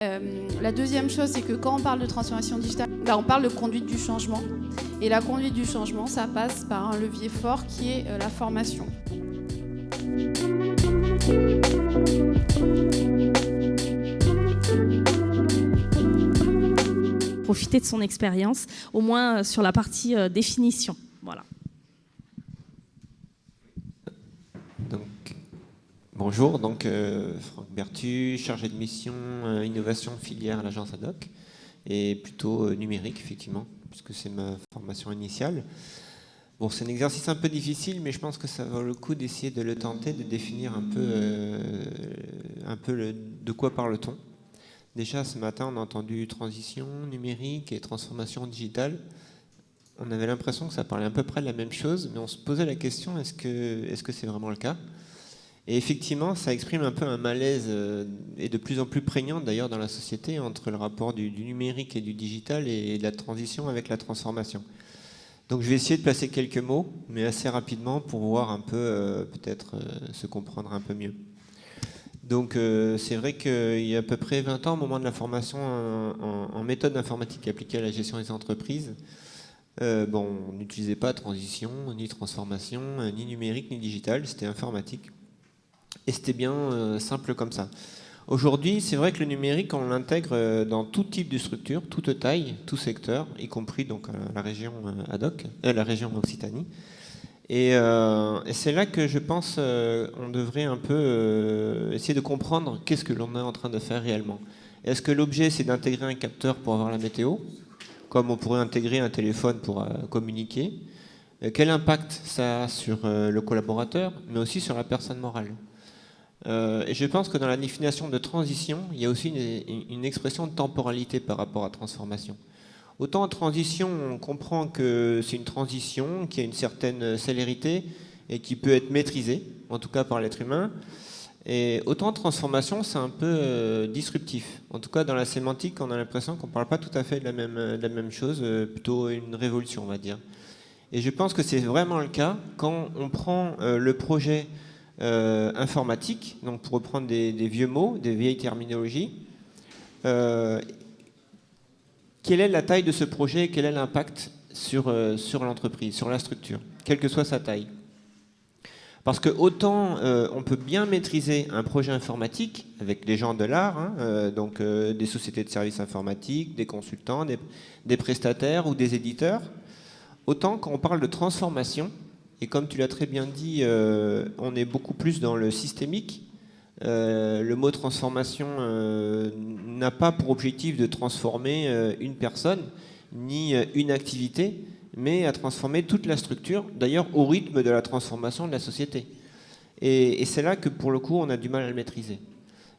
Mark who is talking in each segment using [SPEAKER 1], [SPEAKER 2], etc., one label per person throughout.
[SPEAKER 1] La deuxième chose, c'est que quand on parle de transformation digitale, on parle de conduite du changement. Et la conduite du changement, ça passe par un levier fort qui est la formation.
[SPEAKER 2] Profiter de son expérience, au moins sur la partie définition. Voilà.
[SPEAKER 3] Bonjour, Franck Bertu, chargé de mission innovation filière à l'agence ADOC, et plutôt numérique effectivement, puisque c'est ma formation initiale. Bon, c'est un exercice un peu difficile, mais je pense que ça vaut le coup d'essayer de le tenter, de définir un peu de quoi parle-t-on. Déjà, ce matin, on a entendu transition numérique et transformation digitale. On avait l'impression que ça parlait à peu près de la même chose, mais on se posait la question, est-ce que c'est vraiment le cas ? Et effectivement, ça exprime un peu un malaise, et de plus en plus prégnant d'ailleurs dans la société, entre le rapport du numérique et du digital et de la transition avec la transformation. Donc je vais essayer de placer quelques mots, mais assez rapidement pour voir un peu, peut-être se comprendre un peu mieux. Donc c'est vrai qu'il y a à peu près 20 ans, au moment de la formation en méthode informatique appliquée à la gestion des entreprises, on n'utilisait pas transition, ni transformation, ni numérique, ni digital, c'était informatique. Et c'était bien simple comme ça. Aujourd'hui, c'est vrai que le numérique, on l'intègre dans tout type de structure, toute taille, tout secteur, y compris donc la région ADOC, la région Occitanie. Et c'est là que je pense on devrait un peu essayer de comprendre qu'est-ce que l'on est en train de faire réellement. Est-ce que l'objet, c'est d'intégrer un capteur pour avoir la météo, comme on pourrait intégrer un téléphone pour communiquer? Quel impact ça a sur le collaborateur, mais aussi sur la personne morale? Et je pense que dans la définition de transition, il y a aussi une expression de temporalité par rapport à transformation. Autant en transition, on comprend que c'est une transition qui a une certaine célérité et qui peut être maîtrisée, en tout cas par l'être humain. Et autant en transformation, c'est un peu disruptif. En tout cas, dans la sémantique, on a l'impression qu'on ne parle pas tout à fait de la même chose, plutôt une révolution, on va dire. Et je pense que c'est vraiment le cas quand on prend le projet informatique, donc pour reprendre des vieux mots, des vieilles terminologies. Quelle est la taille de ce projet et quel est l'impact sur l'entreprise, sur la structure, quelle que soit sa taille? Parce que autant on peut bien maîtriser un projet informatique avec des gens de l'art, des sociétés de services informatiques, des consultants, des prestataires ou des éditeurs, autant quand on parle de transformation, et comme tu l'as très bien dit, on est beaucoup plus dans le systémique. Le mot transformation n'a pas pour objectif de transformer une personne, ni une activité, mais à transformer toute la structure, d'ailleurs au rythme de la transformation de la société. Et c'est là que pour le coup, on a du mal à le maîtriser.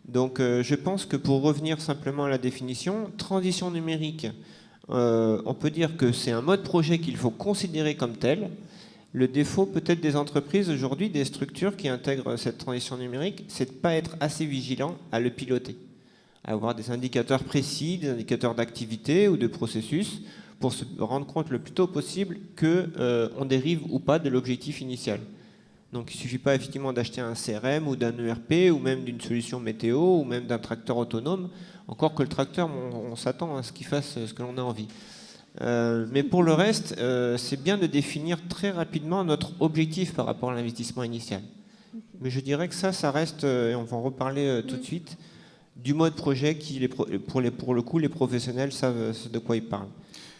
[SPEAKER 3] Donc je pense que pour revenir simplement à la définition, transition numérique, on peut dire que c'est un mode projet qu'il faut considérer comme tel. Le défaut peut-être des entreprises aujourd'hui, des structures qui intègrent cette transition numérique, c'est de ne pas être assez vigilant à le piloter, à avoir des indicateurs précis, des indicateurs d'activité ou de processus pour se rendre compte le plus tôt possible qu'on dérive ou pas de l'objectif initial. Donc il ne suffit pas effectivement d'acheter un CRM ou d'un ERP ou même d'une solution météo ou même d'un tracteur autonome, encore que le tracteur, on s'attend à ce qu'il fasse ce que l'on a envie. Mais pour le reste, c'est bien de définir très rapidement notre objectif par rapport à l'investissement initial. Mais je dirais que ça reste, et on va en reparler tout de suite, du mode projet qui, pour le coup, les professionnels savent de quoi ils parlent.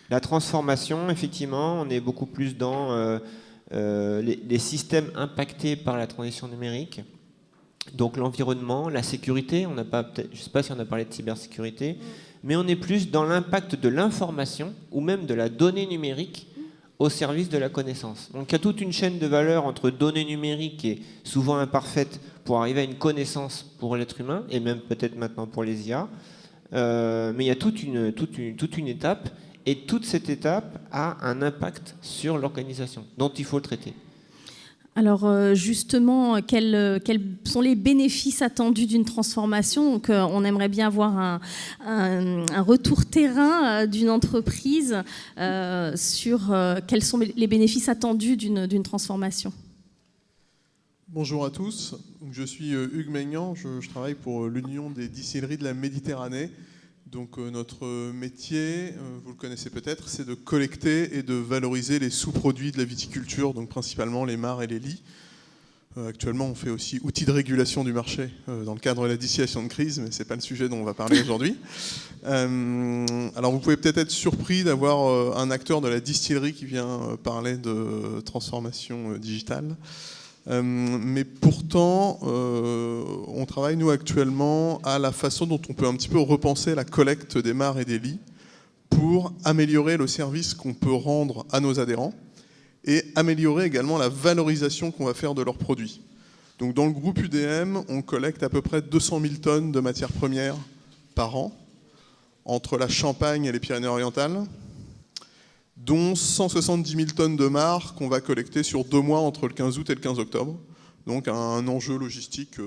[SPEAKER 3] La transformation, effectivement, on est beaucoup plus dans les systèmes impactés par la transition numérique. Donc l'environnement, la sécurité, je ne sais pas si on a parlé de cybersécurité, mais on est plus dans l'impact de l'information ou même de la donnée numérique au service de la connaissance. Donc il y a toute une chaîne de valeur entre données numériques et souvent imparfaites pour arriver à une connaissance pour l'être humain et même peut-être maintenant pour les IA. Mais il y a toute une étape et toute cette étape a un impact sur l'organisation dont il faut le traiter.
[SPEAKER 2] Alors justement, quels sont les bénéfices attendus d'une transformation? Donc, on aimerait bien avoir un retour terrain d'une entreprise sur quels sont les bénéfices attendus d'une transformation.
[SPEAKER 4] Bonjour à tous, je suis Hugues Maignan, je travaille pour l'Union des distilleries de la Méditerranée. Donc notre métier, vous le connaissez peut-être, c'est de collecter et de valoriser les sous-produits de la viticulture, donc principalement les mares et les lies. Actuellement, on fait aussi outils de régulation du marché dans le cadre de la distillation de crise, mais ce n'est pas le sujet dont on va parler aujourd'hui. Alors vous pouvez peut-être être surpris d'avoir un acteur de la distillerie qui vient parler de transformation digitale. Mais pourtant, on travaille, nous, actuellement, à la façon dont on peut un petit peu repenser la collecte des mares et des lies pour améliorer le service qu'on peut rendre à nos adhérents et améliorer également la valorisation qu'on va faire de leurs produits. Donc, dans le groupe UDM, on collecte à peu près 200 000 tonnes de matières premières par an, entre la Champagne et les Pyrénées-Orientales, dont 170 000 tonnes de mares qu'on va collecter sur 2 mois entre le 15 août et le 15 octobre. Donc un enjeu logistique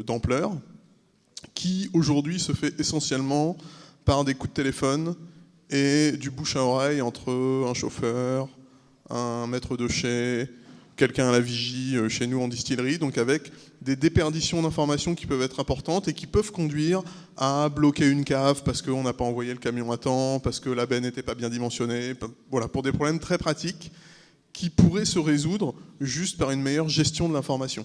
[SPEAKER 4] d'ampleur qui aujourd'hui se fait essentiellement par des coups de téléphone et du bouche à oreille entre un chauffeur, un maître de chai, quelqu'un à la vigie chez nous en distillerie, donc avec des déperditions d'informations qui peuvent être importantes et qui peuvent conduire à bloquer une cave parce qu'on n'a pas envoyé le camion à temps, parce que la benne n'était pas bien dimensionnée, voilà, pour des problèmes très pratiques qui pourraient se résoudre juste par une meilleure gestion de l'information.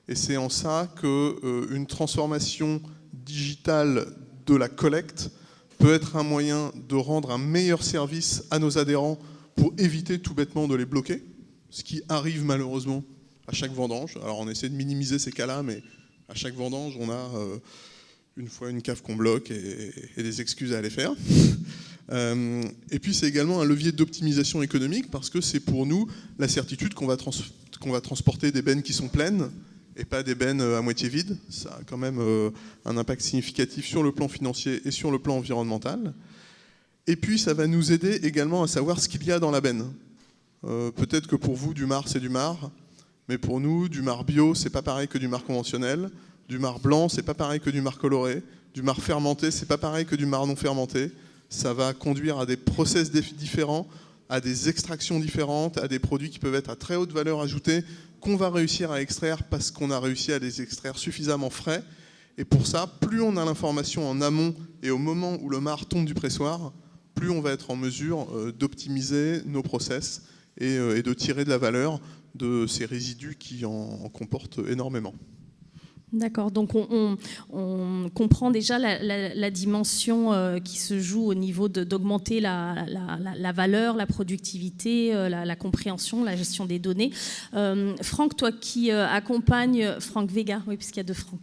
[SPEAKER 4] Et c'est en ça qu'une transformation digitale de la collecte peut être un moyen de rendre un meilleur service à nos adhérents pour éviter tout bêtement de les bloquer, ce qui arrive malheureusement à chaque vendange. Alors on essaie de minimiser ces cas-là, mais à chaque vendange, on a une fois une cave qu'on bloque et des excuses à aller faire. Et puis c'est également un levier d'optimisation économique parce que c'est pour nous la certitude qu'on va transporter des bennes qui sont pleines et pas des bennes à moitié vides. Ça a quand même un impact significatif sur le plan financier et sur le plan environnemental. Et puis ça va nous aider également à savoir ce qu'il y a dans la benne. Peut-être que pour vous, du marc, c'est du marc, mais pour nous, du marc bio, c'est pas pareil que du marc conventionnel. Du marc blanc, c'est pas pareil que du marc coloré. Du marc fermenté, c'est pas pareil que du marc non fermenté. Ça va conduire à des process différents, à des extractions différentes, à des produits qui peuvent être à très haute valeur ajoutée, qu'on va réussir à extraire parce qu'on a réussi à les extraire suffisamment frais. Et pour ça, plus on a l'information en amont et au moment où le marc tombe du pressoir, plus on va être en mesure d'optimiser nos process et de tirer de la valeur de ces résidus qui en comportent énormément.
[SPEAKER 2] D'accord, donc on comprend déjà la dimension qui se joue au niveau d'augmenter la valeur, la productivité, la compréhension, la gestion des données. Franck, toi qui accompagnes, Franck Vega, oui, puisqu'il y a 2 Franck,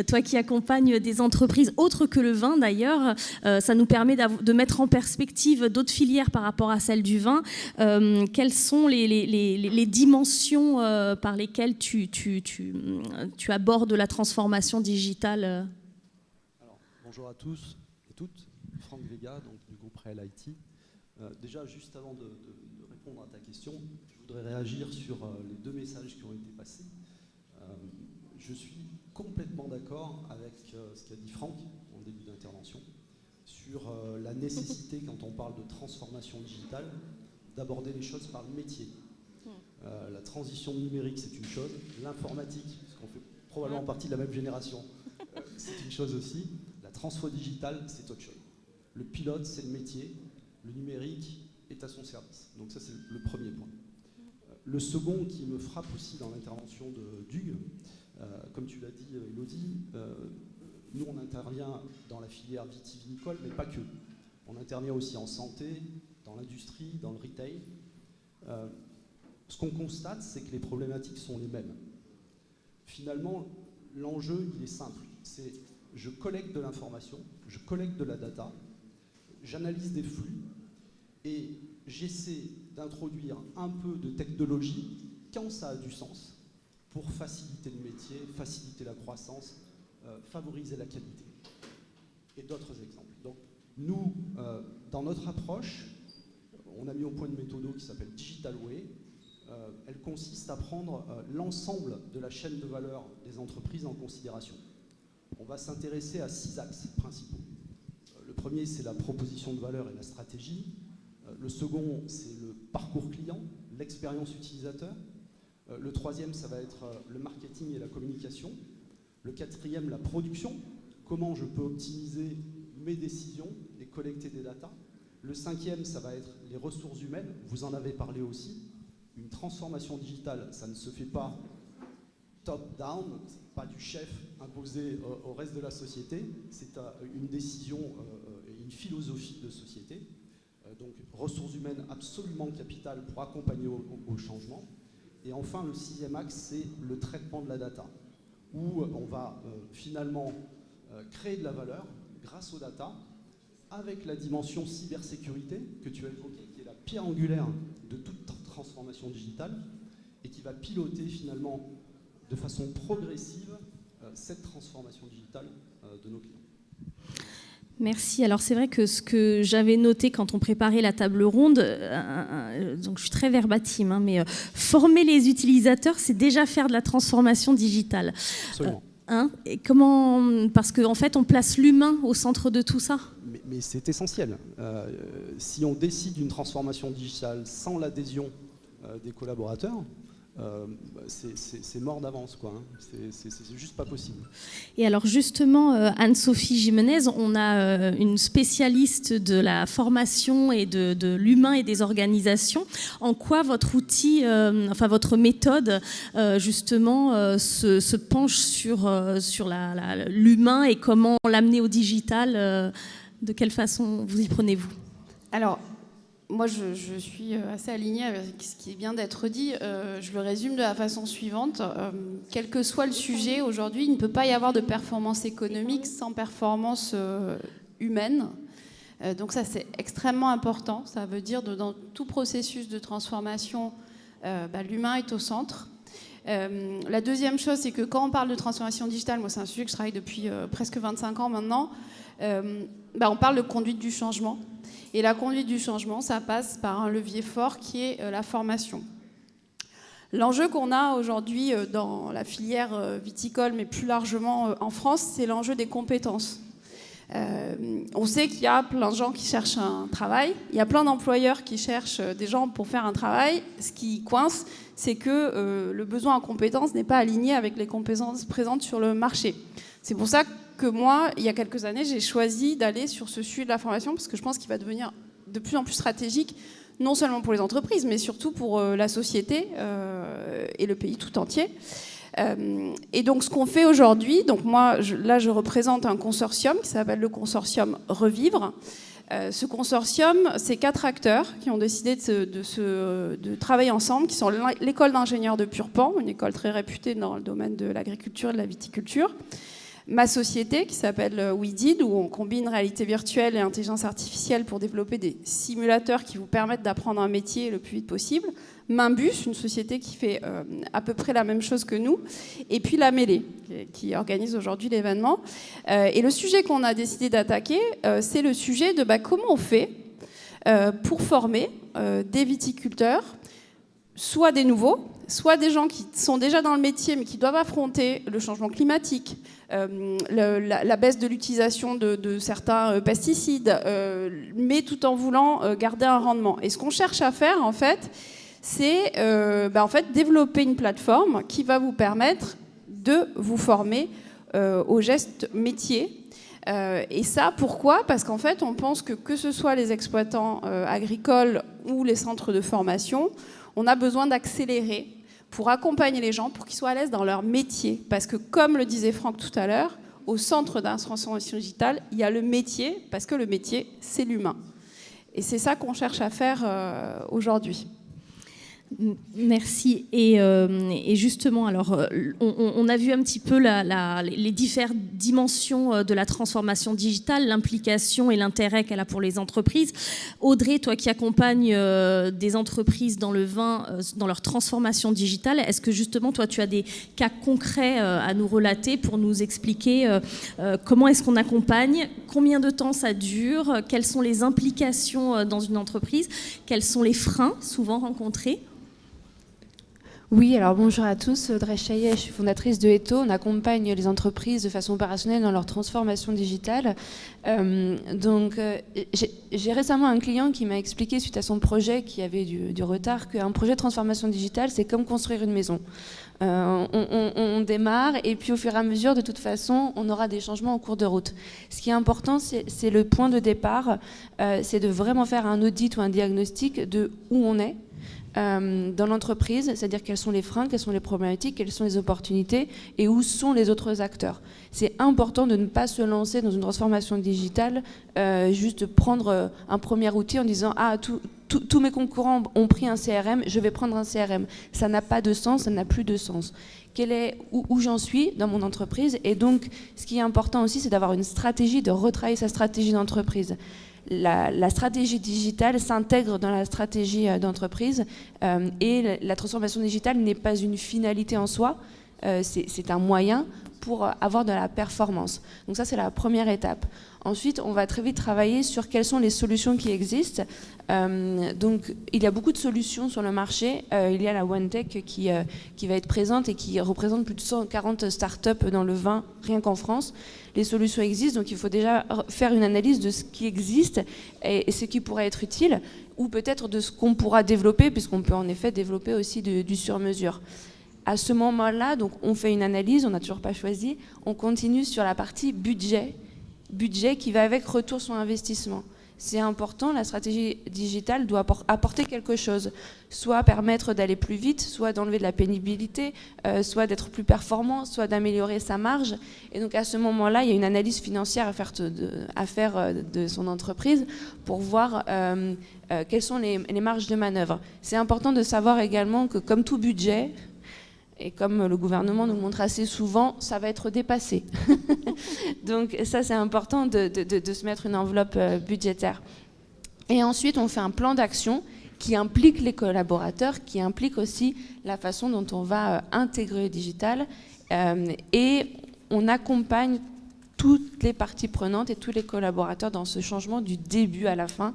[SPEAKER 2] toi qui accompagnes des entreprises autres que le vin d'ailleurs, ça nous permet de mettre en perspective d'autres filières par rapport à celle du vin. Quelles sont les dimensions par lesquelles tu abordes la transformation digitale?
[SPEAKER 5] Alors, bonjour à tous et toutes, Franck Vega, donc, du groupe Réel IT. Déjà, juste avant de répondre à ta question, je voudrais réagir sur les 2 messages qui ont été passés. Je suis complètement d'accord avec ce qu'a dit Franck en début d'intervention sur la nécessité, quand on parle de transformation digitale, d'aborder les choses par le métier. La transition numérique, c'est une chose. L'informatique, parce qu'on fait probablement partie de la même génération, c'est une chose aussi. La transfo digitale, c'est autre chose. Le pilote, c'est le métier. Le numérique est à son service. Donc ça, c'est le premier point. Le second qui me frappe aussi dans l'intervention de Dugues, comme tu l'as dit, Elodie, nous, on intervient dans la filière vitivinicole, mais pas que. On intervient aussi en santé, dans l'industrie, dans le retail. Ce qu'on constate, c'est que les problématiques sont les mêmes. Finalement, l'enjeu, il est simple. C'est je collecte de l'information, je collecte de la data, j'analyse des flux et j'essaie d'introduire un peu de technologie quand ça a du sens pour faciliter le métier, faciliter la croissance, favoriser la qualité. Et d'autres exemples. Donc, nous, dans notre approche, on a mis au point une méthode qui s'appelle Digital Way. Elle consiste à prendre l'ensemble de la chaîne de valeur des entreprises en considération. On va s'intéresser à 6 axes principaux. Le premier, c'est la proposition de valeur et la stratégie. Le second, c'est le parcours client, l'expérience utilisateur. Le troisième, ça va être le marketing et la communication. Le quatrième, la production. Comment je peux optimiser mes décisions et collecter des datas. Le 5e, ça va être les ressources humaines. Vous en avez parlé aussi. Une transformation digitale, ça ne se fait pas top-down, pas du chef imposé au reste de la société. C'est une décision et une philosophie de société. Donc, ressources humaines absolument capitales pour accompagner au changement. Et enfin, le 6e axe, c'est le traitement de la data, où on va finalement créer de la valeur grâce aux data, avec la dimension cybersécurité que tu as évoquée, qui est la pierre angulaire de toute transformation digitale, et qui va piloter finalement de façon progressive cette transformation digitale de nos clients.
[SPEAKER 2] Merci. Alors c'est vrai que ce que j'avais noté quand on préparait la table ronde, donc je suis très verbatim, hein, mais former les utilisateurs, c'est déjà faire de la transformation digitale.
[SPEAKER 5] Absolument.
[SPEAKER 2] Et comment, parce qu'en fait, on place l'humain au centre de tout ça.
[SPEAKER 5] Mais c'est essentiel. Si on décide d'une transformation digitale sans l'adhésion des collaborateurs, c'est mort d'avance, quoi. C'est juste pas possible.
[SPEAKER 2] Et alors justement, Anne-Sophie Jimenez, on a une spécialiste de la formation et de l'humain et des organisations. En quoi votre outil, enfin votre méthode, justement, se penche sur l'humain et comment l'amener au digital, de quelle façon vous y prenez-vous?
[SPEAKER 1] Alors, moi, je suis assez alignée avec ce qui vient d'être dit. Je le résume de la façon suivante. Quel que soit le sujet, aujourd'hui, il ne peut pas y avoir de performance économique sans performance humaine. Donc ça, c'est extrêmement important. Ça veut dire que dans tout processus de transformation, l'humain est au centre. La deuxième chose, c'est que quand on parle de transformation digitale, moi, c'est un sujet que je travaille depuis presque 25 ans maintenant, on parle de conduite du changement. Et la conduite du changement, ça passe par un levier fort qui est la formation. L'enjeu qu'on a aujourd'hui dans la filière viticole, mais plus largement en France, c'est l'enjeu des compétences. On sait qu'il y a plein de gens qui cherchent un travail, il y a plein d'employeurs qui cherchent des gens pour faire un travail. Ce qui coince, c'est que le besoin en compétences n'est pas aligné avec les compétences présentes sur le marché. C'est pour ça que moi, il y a quelques années, j'ai choisi d'aller sur ce sujet de la formation parce que je pense qu'il va devenir de plus en plus stratégique, non seulement pour les entreprises, mais surtout pour la société et le pays tout entier. Et donc, ce qu'on fait aujourd'hui, donc moi, je représente un consortium qui s'appelle le consortium Revivre. Ce consortium, c'est 4 acteurs qui ont décidé de travailler ensemble, qui sont l'école d'ingénieurs de Purpan, une école très réputée dans le domaine de l'agriculture et de la viticulture. Ma société qui s'appelle WeDid, où on combine réalité virtuelle et intelligence artificielle pour développer des simulateurs qui vous permettent d'apprendre un métier le plus vite possible. Mimbus, une société qui fait à peu près la même chose que nous. Et puis La Mêlée, qui organise aujourd'hui l'événement. Et le sujet qu'on a décidé d'attaquer, c'est le sujet de comment on fait pour former des viticulteurs, soit des nouveaux, soit des gens qui sont déjà dans le métier mais qui doivent affronter le changement climatique, la baisse de l'utilisation de certains pesticides, mais tout en voulant garder un rendement. Et ce qu'on cherche à faire, en fait, c'est développer une plateforme qui va vous permettre de vous former aux gestes métiers. Et ça, pourquoi ? Parce qu'en fait, on pense que ce soit les exploitants agricoles ou les centres de formation, on a besoin d'accélérer pour accompagner les gens, pour qu'ils soient à l'aise dans leur métier. Parce que, comme le disait Franck tout à l'heure, au centre de la transformation digitale, il y a le métier, parce que le métier, c'est l'humain. Et c'est ça qu'on cherche à faire aujourd'hui.
[SPEAKER 2] Merci. Et justement, alors, on a vu un petit peu les différentes dimensions de la transformation digitale, l'implication et l'intérêt qu'elle a pour les entreprises. Audrey, toi qui accompagnes des entreprises dans le vin, dans leur transformation digitale, est-ce que justement, toi, tu as des cas concrets à nous relater pour nous expliquer comment est-ce qu'on accompagne, combien de temps ça dure, quelles sont les implications dans une entreprise, quels sont les freins souvent rencontrés ?
[SPEAKER 6] Oui, alors bonjour à tous. Audrey Chaillet, je suis fondatrice de Eto. On accompagne les entreprises de façon opérationnelle dans leur transformation digitale. J'ai récemment un client qui m'a expliqué, suite à son projet qui avait du retard, qu'un projet de transformation digitale, c'est comme construire une maison. On démarre et puis au fur et à mesure, de toute façon, on aura des changements en cours de route. Ce qui est important, c'est le point de départ, c'est de vraiment faire un audit ou un diagnostic de où on est dans l'entreprise, c'est-à-dire quels sont les freins, quelles sont les problématiques, quelles sont les opportunités et où sont les autres acteurs. C'est important de ne pas se lancer dans une transformation digitale, juste prendre un premier outil en disant « Ah, tous mes concurrents ont pris un CRM, je vais prendre un CRM ». Ça n'a pas de sens, ça n'a plus de sens. Où j'en suis dans mon entreprise. Et donc, ce qui est important aussi, c'est d'avoir une stratégie, de retravailler sa stratégie d'entreprise. La stratégie digitale s'intègre dans la stratégie d'entreprise et la transformation digitale n'est pas une finalité en soi, c'est un moyen pour avoir de la performance. Donc ça, c'est la première étape. Ensuite, on va très vite travailler sur quelles sont les solutions qui existent. Donc, il y a beaucoup de solutions sur le marché. Il y a la OneTech qui va être présente et qui représente plus de 140 startups dans le vin, rien qu'en France. Les solutions existent, donc il faut déjà faire une analyse de ce qui existe et ce qui pourrait être utile, ou peut-être de ce qu'on pourra développer, puisqu'on peut en effet développer aussi du sur-mesure. À ce moment-là, donc, on fait une analyse, on n'a toujours pas choisi, on continue sur la partie budget qui va avec retour sur investissement. C'est important, la stratégie digitale doit apporter quelque chose, soit permettre d'aller plus vite, soit d'enlever de la pénibilité, soit d'être plus performant, soit d'améliorer sa marge. Et donc à ce moment-là, il y a une analyse financière à faire de son entreprise pour voir quelles sont les marges de manœuvre. C'est important de savoir également que comme tout budget, et comme le gouvernement nous le montre assez souvent, ça va être dépassé. Donc ça, c'est important de se mettre une enveloppe budgétaire. Et ensuite, on fait un plan d'action qui implique les collaborateurs, qui implique aussi la façon dont on va intégrer le digital. Et on accompagne toutes les parties prenantes et tous les collaborateurs dans ce changement du début à la fin.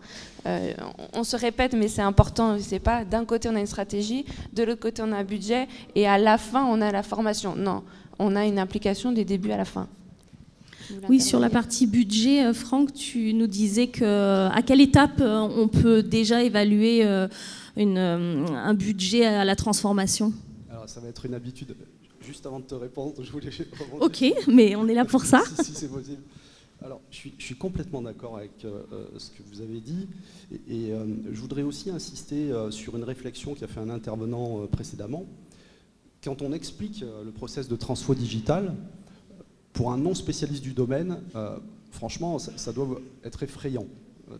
[SPEAKER 6] On se répète, mais c'est important, c'est pas d'un côté on a une stratégie, de l'autre côté on a un budget, et à la fin on a la formation. Non, on a une implication du début à la fin.
[SPEAKER 2] Oui, sur la partie budget, Franck, tu nous disais à quelle étape on peut déjà évaluer un budget à la transformation?
[SPEAKER 5] Alors ça va être une habitude. Juste avant de te répondre, je voulais rebondir.
[SPEAKER 2] Ok, mais on est là pour ça.
[SPEAKER 5] Si c'est possible. Alors, je suis complètement d'accord avec ce que vous avez dit. Et je voudrais aussi insister sur une réflexion qu'a fait un intervenant précédemment. Quand on explique le process de transfo digital, pour un non spécialiste du domaine, franchement, ça doit être effrayant,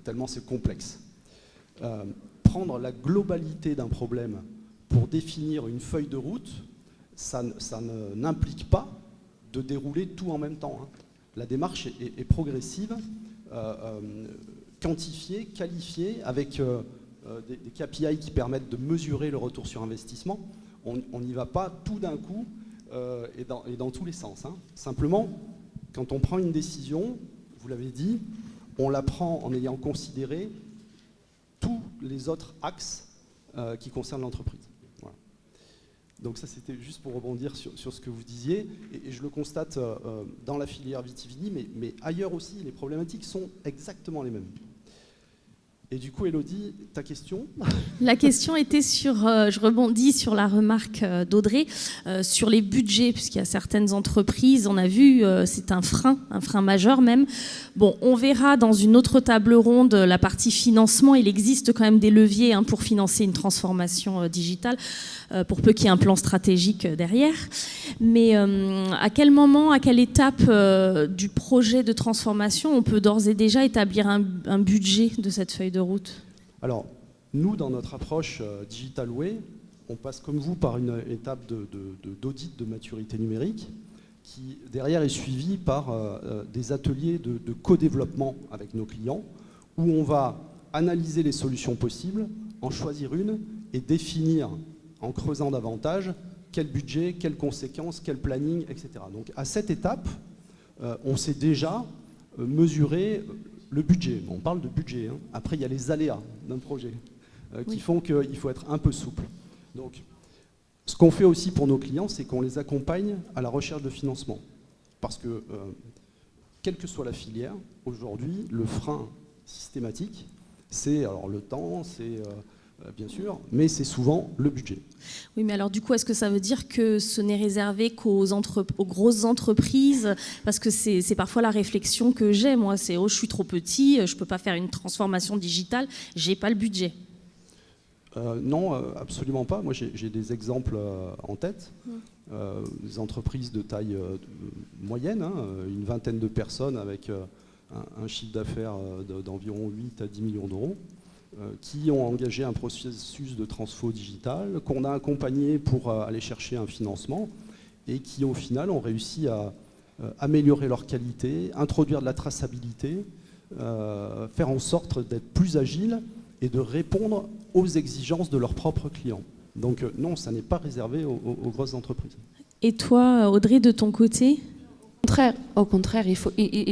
[SPEAKER 5] tellement c'est complexe. Prendre la globalité d'un problème pour définir une feuille de route, ça n'implique pas de dérouler tout en même temps. La démarche est progressive, quantifiée, qualifiée, avec des KPI qui permettent de mesurer le retour sur investissement. On n'y va pas tout d'un coup et dans tous les sens. Simplement, quand on prend une décision, vous l'avez dit, on la prend en ayant considéré tous les autres axes qui concernent l'entreprise. Donc ça, c'était juste pour rebondir sur ce que vous disiez. Et je le constate dans la filière vitivini, mais ailleurs aussi, les problématiques sont exactement les mêmes. Et du coup, Élodie, ta question?
[SPEAKER 2] La question était je rebondis sur la remarque d'Audrey, sur les budgets, puisqu'il y a certaines entreprises, on a vu, c'est un frein majeur même. Bon, on verra dans une autre table ronde la partie financement. Il existe quand même des leviers pour financer une transformation digitale, pour peu qu'il y ait un plan stratégique derrière. Mais à quel moment, à quelle étape du projet de transformation on peut d'ores et déjà établir un budget de cette feuille de route?
[SPEAKER 5] Alors, nous, dans notre approche Digital Way, on passe comme vous par une étape d'audit de maturité numérique qui, derrière, est suivie par des ateliers de co-développement avec nos clients où on va analyser les solutions possibles, en choisir une et définir, en creusant davantage, quel budget, quelles conséquences, quel planning, etc. Donc, à cette étape, on sait déjà mesurer le budget. On parle de budget. Après, il y a les aléas d'un projet qui font qu'il faut être un peu souple. Donc, Ce qu'on fait aussi pour nos clients, c'est qu'on les accompagne à la recherche de financement. Parce que, quelle que soit la filière, aujourd'hui, le frein systématique, c'est alors le temps, c'est bien sûr, mais c'est souvent le budget.
[SPEAKER 2] Oui, mais alors du coup, est-ce que ça veut dire que ce n'est réservé qu'aux grosses entreprises? Parce que c'est parfois la réflexion que j'ai, moi, c'est « oh, je suis trop petit, je ne peux pas faire une transformation digitale, je n'ai pas le budget ».
[SPEAKER 5] Non, absolument pas. Moi, j'ai des exemples en tête. Des entreprises de taille moyenne, une vingtaine de personnes avec un chiffre d'affaires d'environ 8 à 10 millions d'euros, qui ont engagé un processus de transfo digital, qu'on a accompagné pour aller chercher un financement, et qui, au final, ont réussi à améliorer leur qualité, introduire de la traçabilité, faire en sorte d'être plus agiles et de répondre aux exigences de leurs propres clients. Donc non, ça n'est pas réservé aux grosses entreprises.
[SPEAKER 2] Et toi, Audrey, de ton côté ?
[SPEAKER 6] Au contraire, il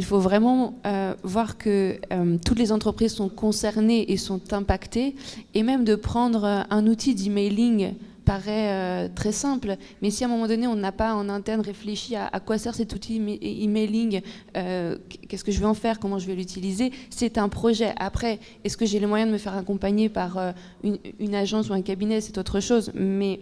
[SPEAKER 6] faut vraiment voir que toutes les entreprises sont concernées et sont impactées, et même de prendre un outil d'emailing paraît très simple, mais si à un moment donné on n'a pas en interne réfléchi à quoi sert cet outil emailing, qu'est-ce que je vais en faire, comment je vais l'utiliser, c'est un projet. Après, est-ce que j'ai les moyens de me faire accompagner par une agence ou un cabinet, c'est autre chose, mais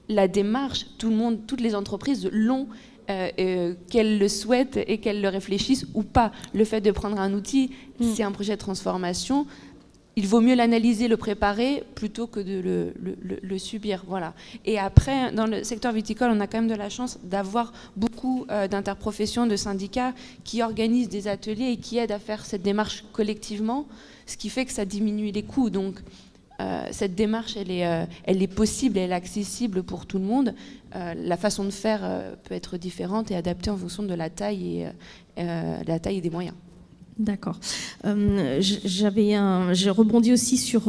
[SPEAKER 6] la démarche, toutes les entreprises l'ont, qu'elles le souhaitent et qu'elles le réfléchissent ou pas. Le fait de prendre un outil, c'est un projet de transformation. Il vaut mieux l'analyser, le préparer, plutôt que de le subir. Voilà. Et après, dans le secteur viticole, on a quand même de la chance d'avoir beaucoup d'interprofessions, de syndicats qui organisent des ateliers et qui aident à faire cette démarche collectivement, ce qui fait que ça diminue les coûts. Donc, cette démarche, elle est possible, elle est accessible pour tout le monde. La façon de faire peut être différente et adaptée en fonction de la taille et des moyens.
[SPEAKER 2] D'accord. J'ai rebondi aussi sur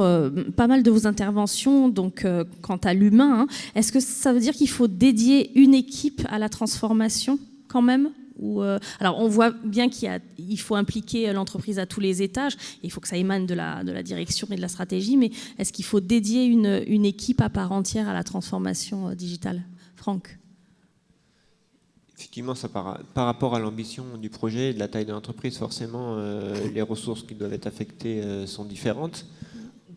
[SPEAKER 2] pas mal de vos interventions. Donc, quant à l'humain, est-ce que ça veut dire qu'il faut dédier une équipe à la transformation quand même ? Alors, on voit bien qu'il faut impliquer l'entreprise à tous les étages. Il faut que ça émane de la direction et de la stratégie. Mais est-ce qu'il faut dédier une équipe à part entière à la transformation digitale ? Franck ?
[SPEAKER 3] Effectivement, ça par rapport à l'ambition du projet et de la taille de l'entreprise, forcément, les ressources qui doivent être affectées sont différentes.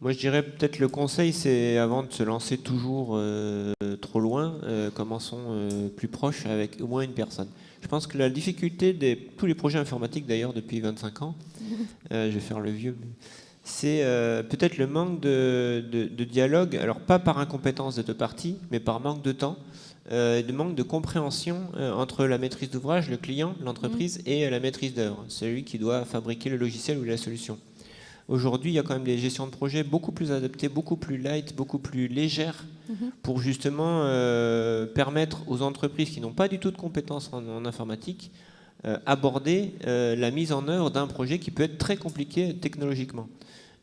[SPEAKER 3] Moi, je dirais peut-être le conseil, c'est avant de se lancer toujours trop loin, commençons plus proche avec au moins une personne. Je pense que la difficulté de tous les projets informatiques, d'ailleurs, depuis 25 ans, je vais faire le vieux, c'est peut-être le manque de dialogue, alors pas par incompétence des deux parties, mais par manque de temps, de manque de compréhension entre la maîtrise d'ouvrage, le client, l'entreprise, et la maîtrise d'œuvre, celui qui doit fabriquer le logiciel ou la solution. Aujourd'hui, il y a quand même des gestions de projets beaucoup plus adaptées, beaucoup plus light, beaucoup plus légères, pour justement permettre aux entreprises qui n'ont pas du tout de compétences en informatique aborder la mise en œuvre d'un projet qui peut être très compliqué technologiquement.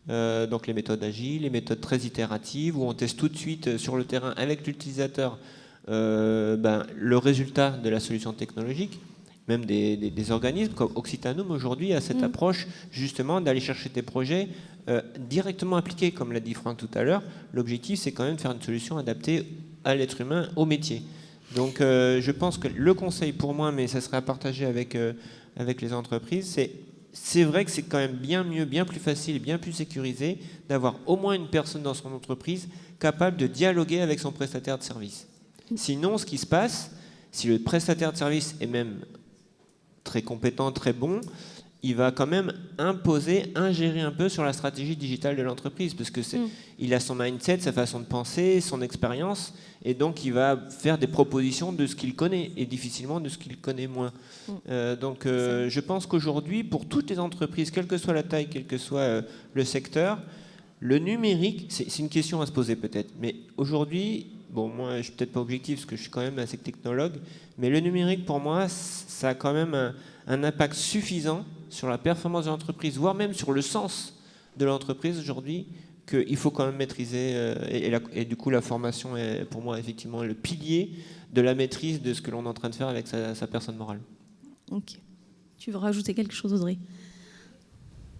[SPEAKER 3] Donc les méthodes agiles, les méthodes très itératives, où on teste tout de suite sur le terrain avec l'utilisateur le résultat de la solution technologique. Même des organismes comme Occitanum aujourd'hui a cette approche justement d'aller chercher des projets directement appliqués, comme l'a dit Franck tout à l'heure. L'objectif, c'est quand même de faire une solution adaptée à l'être humain, au métier. Donc je pense que le conseil pour moi, mais ça serait à partager avec les entreprises, c'est vrai que c'est quand même bien mieux, bien plus facile et bien plus sécurisé d'avoir au moins une personne dans son entreprise capable de dialoguer avec son prestataire de service. Sinon, ce qui se passe, si le prestataire de service est même très compétent, très bon, il va quand même ingérer un peu sur la stratégie digitale de l'entreprise, parce que il a son mindset, sa façon de penser, son expérience, et donc il va faire des propositions de ce qu'il connaît, et difficilement de ce qu'il connaît moins. Je pense qu'aujourd'hui, pour toutes les entreprises, quelle que soit la taille, quel que soit le secteur, le numérique, c'est une question à se poser peut-être, mais aujourd'hui, moi je suis peut-être pas objectif, parce que je suis quand même assez technologue, mais le numérique pour moi, ça a quand même un impact suffisant sur la performance de l'entreprise, voire même sur le sens de l'entreprise aujourd'hui, qu'il faut quand même maîtriser. Et du coup, la formation est pour moi effectivement le pilier de la maîtrise de ce que l'on est en train de faire avec sa personne morale.
[SPEAKER 2] Ok. Tu veux rajouter quelque chose, Audrey ?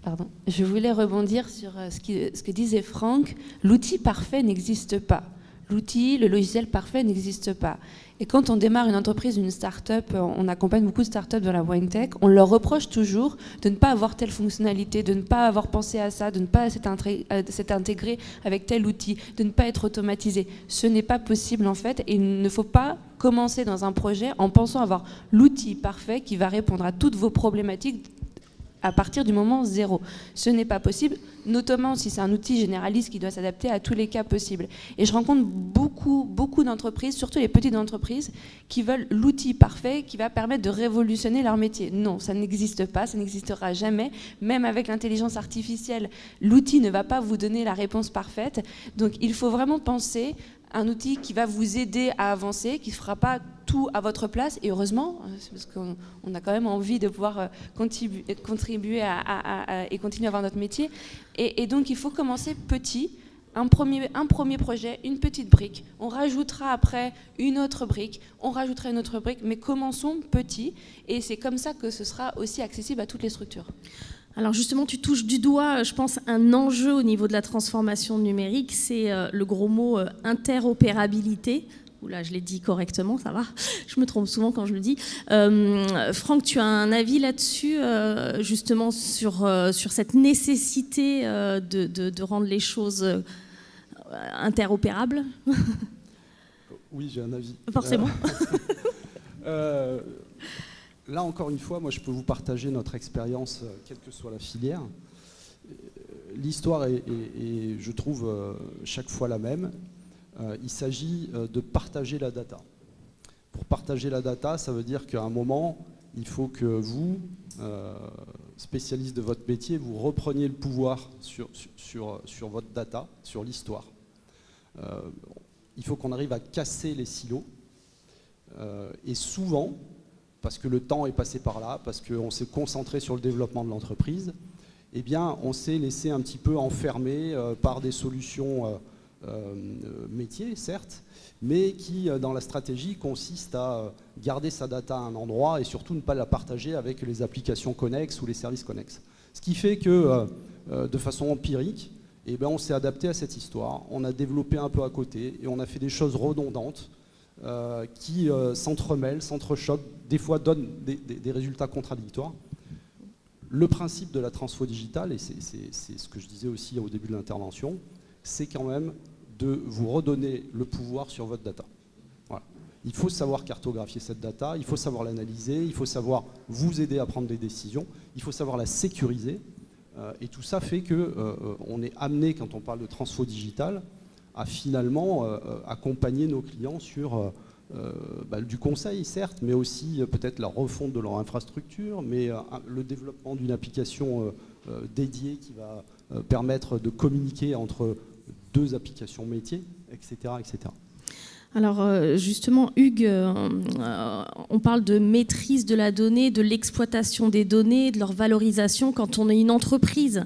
[SPEAKER 6] Pardon. Je voulais rebondir sur ce que disait Franck. L'outil parfait n'existe pas. L'outil, le logiciel parfait n'existe pas. Et quand on démarre une entreprise, une start-up, on accompagne beaucoup de start-up dans la wine tech, on leur reproche toujours de ne pas avoir telle fonctionnalité, de ne pas avoir pensé à ça, de ne pas s'être intégré avec tel outil, de ne pas être automatisé. Ce n'est pas possible en fait, et il ne faut pas commencer dans un projet en pensant avoir l'outil parfait qui va répondre à toutes vos problématiques à partir du moment zéro. Ce n'est pas possible, notamment si c'est un outil généraliste qui doit s'adapter à tous les cas possibles. Et je rencontre beaucoup d'entreprises, surtout les petites entreprises, qui veulent l'outil parfait qui va permettre de révolutionner leur métier. Non, ça n'existe pas, ça n'existera jamais. Même avec l'intelligence artificielle, l'outil ne va pas vous donner la réponse parfaite. Donc il faut vraiment penser un outil qui va vous aider à avancer, qui ne fera pas tout à votre place, et heureusement, parce qu'on a quand même envie de pouvoir contribuer et continuer à avoir notre métier. Et donc il faut commencer petit, un premier projet, une petite brique. On rajoutera après une autre brique, on rajoutera une autre brique, mais commençons petit, et c'est comme ça que ce sera aussi accessible à toutes les structures.
[SPEAKER 2] Alors justement, tu touches du doigt, je pense, un enjeu au niveau de la transformation numérique, c'est le gros mot interopérabilité. Oula, je l'ai dit correctement, ça va. Je me trompe souvent quand je le dis. Franck, tu as un avis là-dessus, justement, sur cette nécessité de rendre les choses interopérables?
[SPEAKER 5] Oui, j'ai un avis.
[SPEAKER 2] Forcément.
[SPEAKER 5] Là, encore une fois, moi, je peux vous partager notre expérience, quelle que soit la filière. L'histoire est, je trouve, chaque fois la même. Il s'agit de partager la data. Pour partager la data, ça veut dire qu'à un moment, il faut que vous, spécialistes de votre métier, vous repreniez le pouvoir sur votre data, sur l'histoire. Il faut qu'on arrive à casser les silos. Et souvent, parce que le temps est passé par là, parce qu'on s'est concentré sur le développement de l'entreprise, eh bien, on s'est laissé un petit peu enfermer par des solutions métiers, certes, mais qui, dans la stratégie, consiste à garder sa data à un endroit et surtout ne pas la partager avec les applications connexes ou les services connexes. Ce qui fait que, de façon empirique, eh bien, on s'est adapté à cette histoire, on a développé un peu à côté et on a fait des choses redondantes qui s'entremêlent, s'entrechoquent, des fois donnent des résultats contradictoires. Le principe de la transfo digitale, et c'est ce que je disais aussi au début de l'intervention, c'est quand même de vous redonner le pouvoir sur votre data. Voilà. Il faut savoir cartographier cette data, il faut savoir l'analyser, il faut savoir vous aider à prendre des décisions, il faut savoir la sécuriser. Et tout ça fait qu'on est amené, quand on parle de transfo digitale, à finalement accompagner nos clients sur du conseil, certes, mais aussi peut-être la refonte de leur infrastructure, mais le développement d'une application dédiée qui va permettre de communiquer entre deux applications métiers, etc. etc.
[SPEAKER 2] Alors justement, Hugues, on parle de maîtrise de la donnée, de l'exploitation des données, de leur valorisation quand on est une entreprise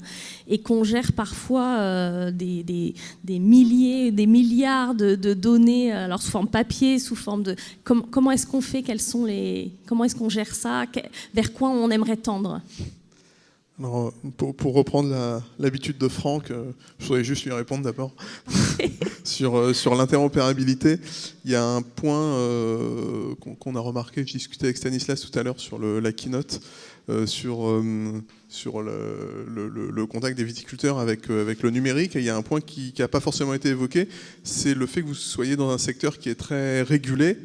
[SPEAKER 2] et qu'on gère parfois des milliers, des milliards de données, alors sous forme papier, sous forme de... Comment est-ce qu'on fait? Comment est-ce qu'on gère ça? Vers quoi on aimerait tendre?
[SPEAKER 4] Alors, pour reprendre l'habitude de Franck, je voudrais juste lui répondre d'abord. sur l'interopérabilité, il y a un point qu'on a remarqué, je discutais avec Stanislas tout à l'heure sur la keynote, sur le contact des viticulteurs avec le numérique. Et il y a un point qui n'a pas forcément été évoqué, c'est le fait que vous soyez dans un secteur qui est très régulé,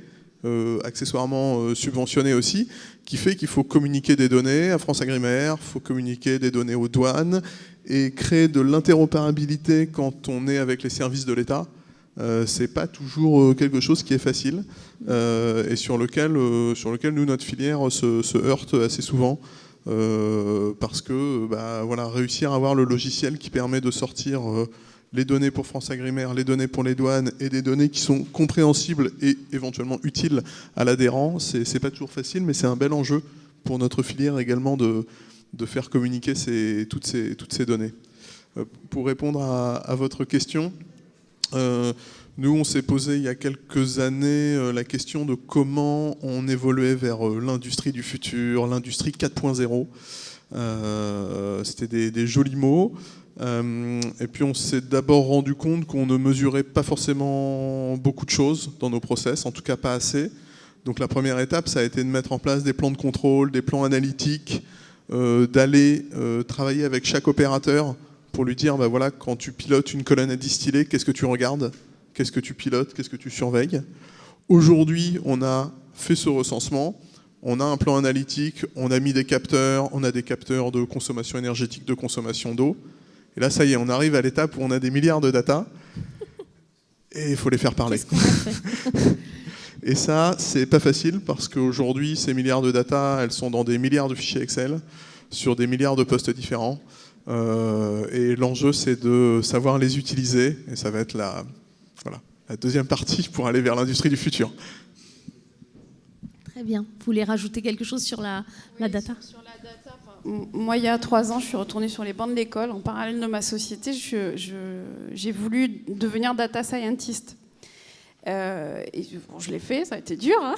[SPEAKER 4] accessoirement subventionné aussi, qui fait qu'il faut communiquer des données à FranceAgriMer, il faut communiquer des données aux douanes et créer de l'interopérabilité quand on est avec les services de l'État. C'est pas toujours quelque chose qui est facile et sur lequel nous, notre filière, se heurte assez souvent parce que voilà, réussir à avoir le logiciel qui permet de sortir les données pour FranceAgriMer, les données pour les douanes et des données qui sont compréhensibles et éventuellement utiles à l'adhérent, c'est pas toujours facile, mais c'est un bel enjeu pour notre filière également de faire communiquer toutes ces données. Pour répondre à votre question, nous on s'est posé il y a quelques années la question de comment on évoluait vers l'industrie du futur, l'industrie 4.0. C'était des jolis mots. Et puis on s'est d'abord rendu compte qu'on ne mesurait pas forcément beaucoup de choses dans nos process, en tout cas pas assez. Donc la première étape, ça a été de mettre en place des plans de contrôle, des plans analytiques, d'aller travailler avec chaque opérateur pour lui dire, bah voilà, quand tu pilotes une colonne à distiller, qu'est-ce que tu regardes, qu'est-ce que tu pilotes, qu'est-ce que tu surveilles. Aujourd'hui, on a fait ce recensement, on a un plan analytique, on a mis des capteurs, on a des capteurs de consommation énergétique, de consommation d'eau. Et là, ça y est, on arrive à l'étape où on a des milliards de data et il faut les faire parler.
[SPEAKER 2] Qu'est-ce qu'on a fait ?
[SPEAKER 4] Et ça, c'est pas facile parce qu'aujourd'hui, ces milliards de data, elles sont dans des milliards de fichiers Excel sur des milliards de postes différents. Et l'enjeu, c'est de savoir les utiliser. Et ça va être la deuxième partie pour aller vers l'industrie du futur.
[SPEAKER 2] Très bien. Vous voulez rajouter quelque chose sur la data ?
[SPEAKER 1] Sur la data, moi, il y a 3 ans, je suis retournée sur les bancs de l'école. En parallèle de ma société, j'ai voulu devenir data scientist. Je l'ai fait, ça a été dur. Hein.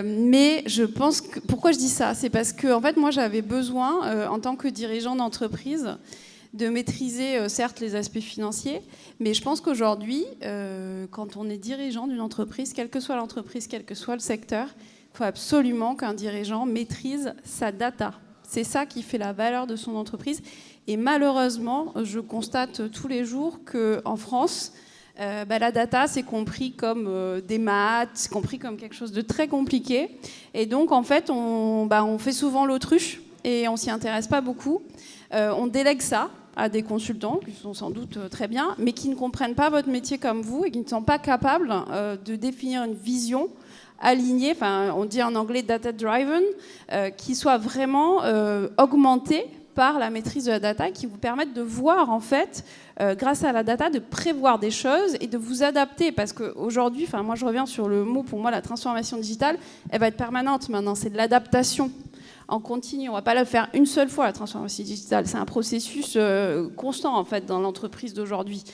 [SPEAKER 1] Mais je pense que... Pourquoi je dis ça ? C'est parce que en fait, moi, j'avais besoin, en tant que dirigeant d'entreprise, de maîtriser, certes, les aspects financiers. Mais je pense qu'aujourd'hui, quand on est dirigeant d'une entreprise, quelle que soit l'entreprise, quel que soit le secteur, il faut absolument qu'un dirigeant maîtrise sa data. C'est ça qui fait la valeur de son entreprise. Et malheureusement, je constate tous les jours qu'en France, la data, c'est compris comme des maths, c'est compris comme quelque chose de très compliqué. Et donc, en fait, on fait souvent l'autruche et on s'y intéresse pas beaucoup. On délègue ça à des consultants qui sont sans doute très bien, mais qui ne comprennent pas votre métier comme vous et qui ne sont pas capables de définir une vision alignée, on dit en anglais data-driven, qui soit vraiment augmentée par la maîtrise de la data et qui vous permettent de voir, en fait, grâce à la data, de prévoir des choses et de vous adapter. Parce qu'aujourd'hui, moi je reviens sur le mot, pour moi, la transformation digitale, elle va être permanente maintenant, c'est de l'adaptation en continu. On ne va pas la faire une seule fois, la transformation digitale. C'est un processus constant, en fait, dans l'entreprise d'aujourd'hui.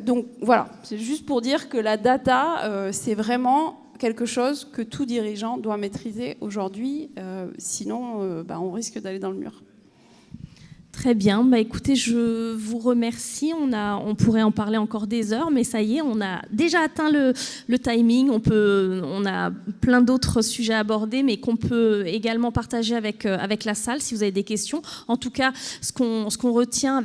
[SPEAKER 1] Donc voilà, c'est juste pour dire que la data, c'est vraiment quelque chose que tout dirigeant doit maîtriser aujourd'hui. Sinon, on risque d'aller dans le mur.
[SPEAKER 2] Très bien, écoutez, je vous remercie. On pourrait en parler encore des heures, mais ça y est, on a déjà atteint le timing. On a plein d'autres sujets à aborder, mais qu'on peut également partager avec la salle si vous avez des questions. En tout cas, ce qu'on retient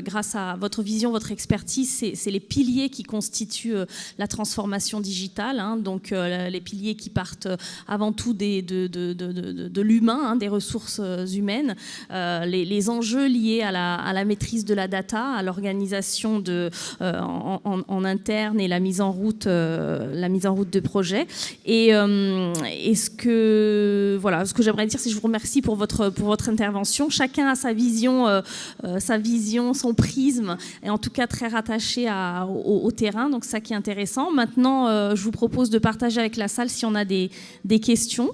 [SPEAKER 2] grâce à votre vision, votre expertise, c'est les piliers qui constituent la transformation digitale. Hein, donc les piliers qui partent avant tout de l'humain, hein, des ressources humaines, les enjeux liés à la maîtrise de la data, à l'organisation en interne et la mise en route de projets. Et ce que j'aimerais dire, c'est que je vous remercie pour votre intervention. Chacun a sa vision, son prisme, et en tout cas très rattaché au terrain. Donc ça qui est intéressant. Maintenant, je vous propose de partager avec la salle si on a des questions.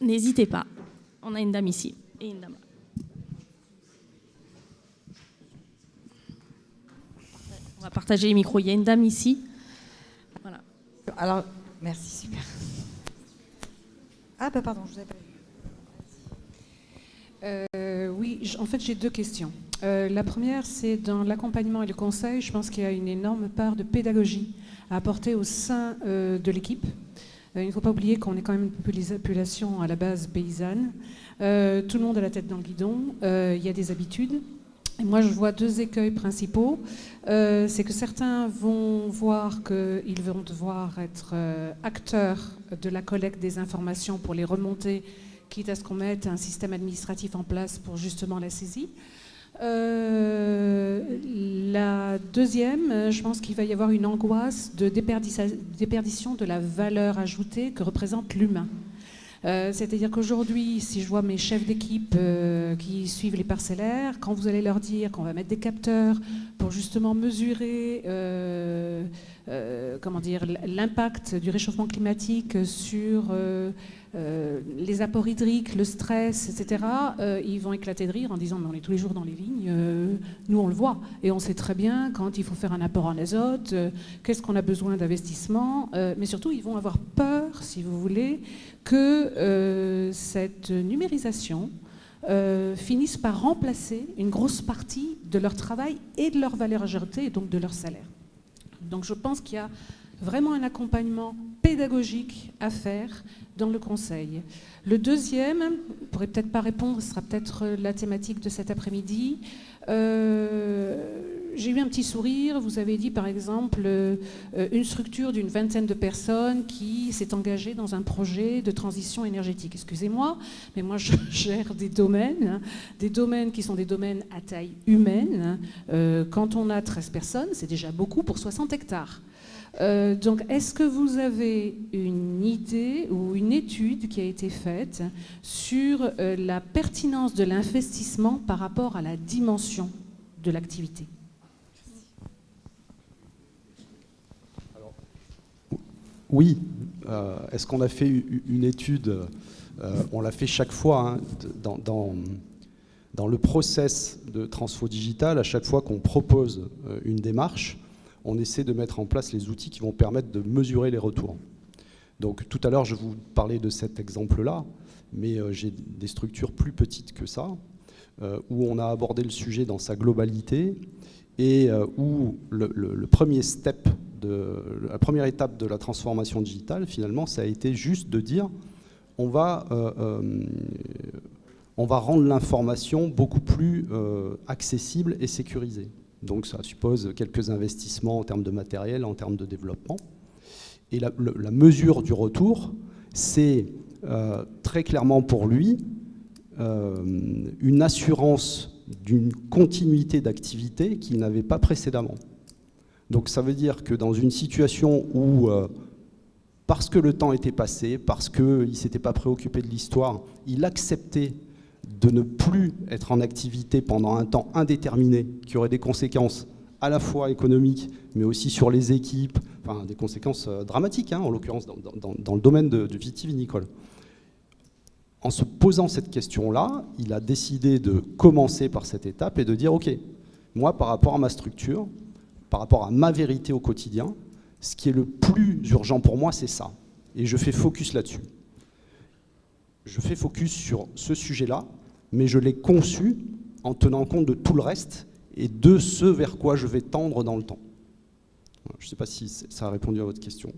[SPEAKER 2] N'hésitez pas. On a une dame ici et une dame là. On va partager les micros. Il y a une dame ici. Voilà.
[SPEAKER 7] Alors, merci, super. Ah, pardon, je vous avais pas vu. Oui, en fait, j'ai 2 questions. La première, c'est dans l'accompagnement et le conseil. Je pense qu'il y a une énorme part de pédagogie à apporter au sein de l'équipe. Il ne faut pas oublier qu'on est quand même une population à la base paysanne. Tout le monde a la tête dans le guidon. Il y a des habitudes. Et moi, je vois 2 écueils principaux. C'est que certains vont voir qu'ils vont devoir être acteurs de la collecte des informations pour les remonter, quitte à ce qu'on mette un système administratif en place pour justement la saisie. La deuxième, je pense qu'il va y avoir une angoisse de déperdition de la valeur ajoutée que représente l'humain. C'est-à-dire qu'aujourd'hui, si je vois mes chefs d'équipe qui suivent les parcellaires, quand vous allez leur dire qu'on va mettre des capteurs pour justement mesurer l'impact du réchauffement climatique sur les apports hydriques, le stress, etc., ils vont éclater de rire en disant mais on est tous les jours dans les vignes, nous on le voit, et on sait très bien quand il faut faire un apport en azote, qu'est-ce qu'on a besoin d'investissement, mais surtout ils vont avoir peur, si vous voulez, que cette numérisation finisse par remplacer une grosse partie de leur travail et de leur valeur ajoutée, et donc de leur salaire. Donc je pense qu'il y a vraiment un accompagnement pédagogique à faire dans le conseil. Le deuxième, je ne pourrais peut-être pas répondre, ce sera peut-être la thématique de cet après-midi. J'ai eu un petit sourire, vous avez dit par exemple une structure d'une 20aine de personnes qui s'est engagée dans un projet de transition énergétique. Excusez-moi, mais moi je gère des domaines qui sont des domaines à taille humaine. Quand on a 13 personnes, c'est déjà beaucoup pour 60 hectares. Donc, est-ce que vous avez une idée ou une étude qui a été faite sur la pertinence de l'investissement par rapport à la dimension de l'activité ?
[SPEAKER 5] Alors, oui. Est-ce qu'on a fait une étude ? On l'a fait chaque fois, hein, dans le process de Transfo Digital, à chaque fois qu'on propose une démarche, on essaie de mettre en place les outils qui vont permettre de mesurer les retours. Donc tout à l'heure, je vous parlais de cet exemple-là, mais j'ai des structures plus petites que ça, où on a abordé le sujet dans sa globalité, et où le premier step, la première étape de la transformation digitale, finalement, ça a été juste de dire on va rendre l'information beaucoup plus accessible et sécurisée. Donc ça suppose quelques investissements en termes de matériel, en termes de développement. Et la mesure du retour, c'est très clairement pour lui une assurance d'une continuité d'activité qu'il n'avait pas précédemment. Donc ça veut dire que dans une situation où, parce que le temps était passé, parce qu'il ne s'était pas préoccupé de l'histoire, il acceptait de ne plus être en activité pendant un temps indéterminé, qui aurait des conséquences à la fois économiques, mais aussi sur les équipes, enfin des conséquences dramatiques, hein, en l'occurrence dans le domaine du vitivinicole. En se posant cette question-là, il a décidé de commencer par cette étape et de dire, OK, moi, par rapport à ma structure, par rapport à ma vérité au quotidien, ce qui est le plus urgent pour moi, c'est ça. Et je fais focus là-dessus. Je fais focus sur ce sujet-là, mais je l'ai conçu en tenant compte de tout le reste et de ce vers quoi je vais tendre dans le temps. Je ne sais pas si ça a répondu à votre question.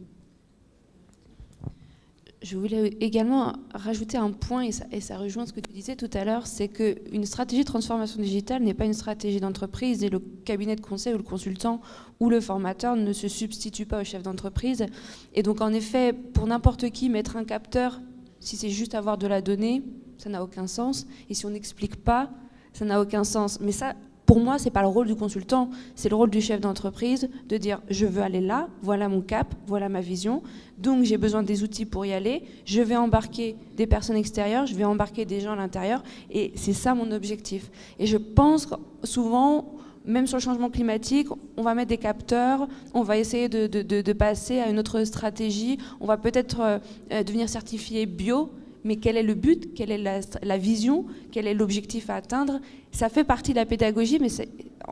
[SPEAKER 6] Je voulais également rajouter un point, et ça rejoint ce que tu disais tout à l'heure, c'est qu'une stratégie de transformation digitale n'est pas une stratégie d'entreprise, et le cabinet de conseil ou le consultant ou le formateur ne se substitue pas au chef d'entreprise. Et donc en effet, pour n'importe qui, mettre un capteur, si c'est juste avoir de la donnée, ça n'a aucun sens. Et si on n'explique pas, ça n'a aucun sens. Mais ça, pour moi, ce n'est pas le rôle du consultant, c'est le rôle du chef d'entreprise de dire « je veux aller là, voilà mon cap, voilà ma vision, donc j'ai besoin des outils pour y aller, je vais embarquer des personnes extérieures, je vais embarquer des gens à l'intérieur, et c'est ça mon objectif. » Et je pense que souvent, même sur le changement climatique, on va mettre des capteurs, on va essayer de passer à une autre stratégie, on va peut-être devenir certifié bio, mais quel est le but, quelle est la vision, quel est l'objectif à atteindre? Ça fait partie de la pédagogie, mais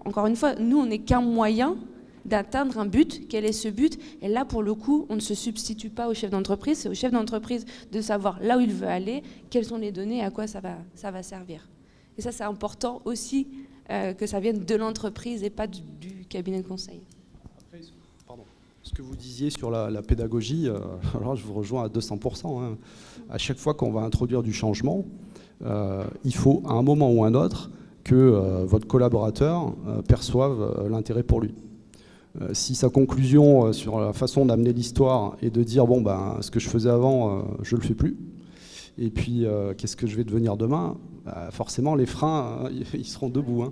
[SPEAKER 6] encore une fois, nous, on n'est qu'un moyen d'atteindre un but. Quel est ce but? Et là, pour le coup, on ne se substitue pas au chef d'entreprise, c'est au chef d'entreprise de savoir là où il veut aller, quelles sont les données, à quoi ça va servir. Et ça, c'est important aussi que ça vienne de l'entreprise et pas du cabinet de conseil.
[SPEAKER 5] Après, ce que vous disiez sur la pédagogie, alors je vous rejoins à 200%. Hein. À chaque fois qu'on va introduire du changement, il faut à un moment ou un autre que votre collaborateur perçoive l'intérêt pour lui. Si sa conclusion sur la façon d'amener l'histoire est de dire bon ben ce que je faisais avant, je le fais plus, et puis qu'est-ce que je vais devenir demain, forcément les freins ils seront debout. Hein.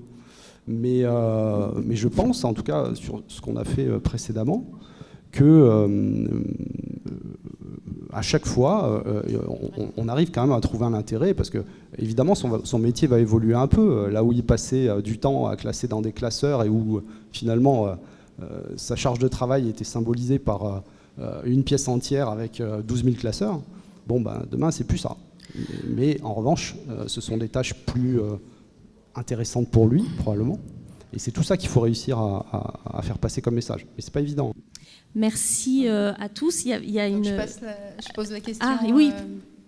[SPEAKER 5] Mais je pense, en tout cas sur ce qu'on a fait précédemment, que à chaque fois, on arrive quand même à trouver un intérêt, parce que évidemment son métier va évoluer un peu. Là où il passait du temps à classer dans des classeurs et où finalement sa charge de travail était symbolisée par une pièce entière avec 12 000 classeurs, Bon, ben, demain, c'est plus ça. Mais en revanche, ce sont des tâches plus intéressantes pour lui, probablement. Et c'est tout ça qu'il faut réussir à faire passer comme message. Mais c'est pas évident.
[SPEAKER 2] Merci à tous. Il y a une...
[SPEAKER 8] Je pose la question.
[SPEAKER 2] Ah oui.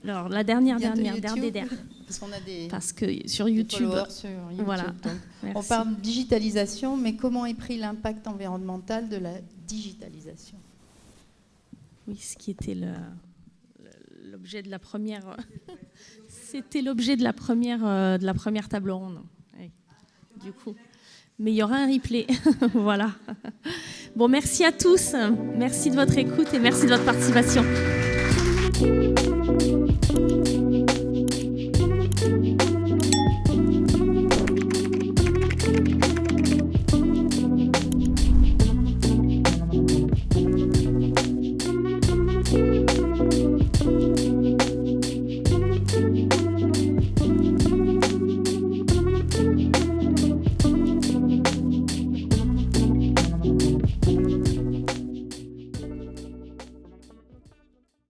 [SPEAKER 2] Alors la dernière.
[SPEAKER 8] Parce
[SPEAKER 2] que sur YouTube.
[SPEAKER 8] Sur YouTube
[SPEAKER 2] voilà.
[SPEAKER 8] Donc, on parle de digitalisation, mais comment est pris l'impact environnemental de la digitalisation?
[SPEAKER 2] Oui, ce qui était l'objet de la première. C'était l'objet de la première table ronde. Oui. Du coup. Mais il y aura un replay. Voilà. Bon, merci à tous. Merci de votre écoute et merci de votre participation.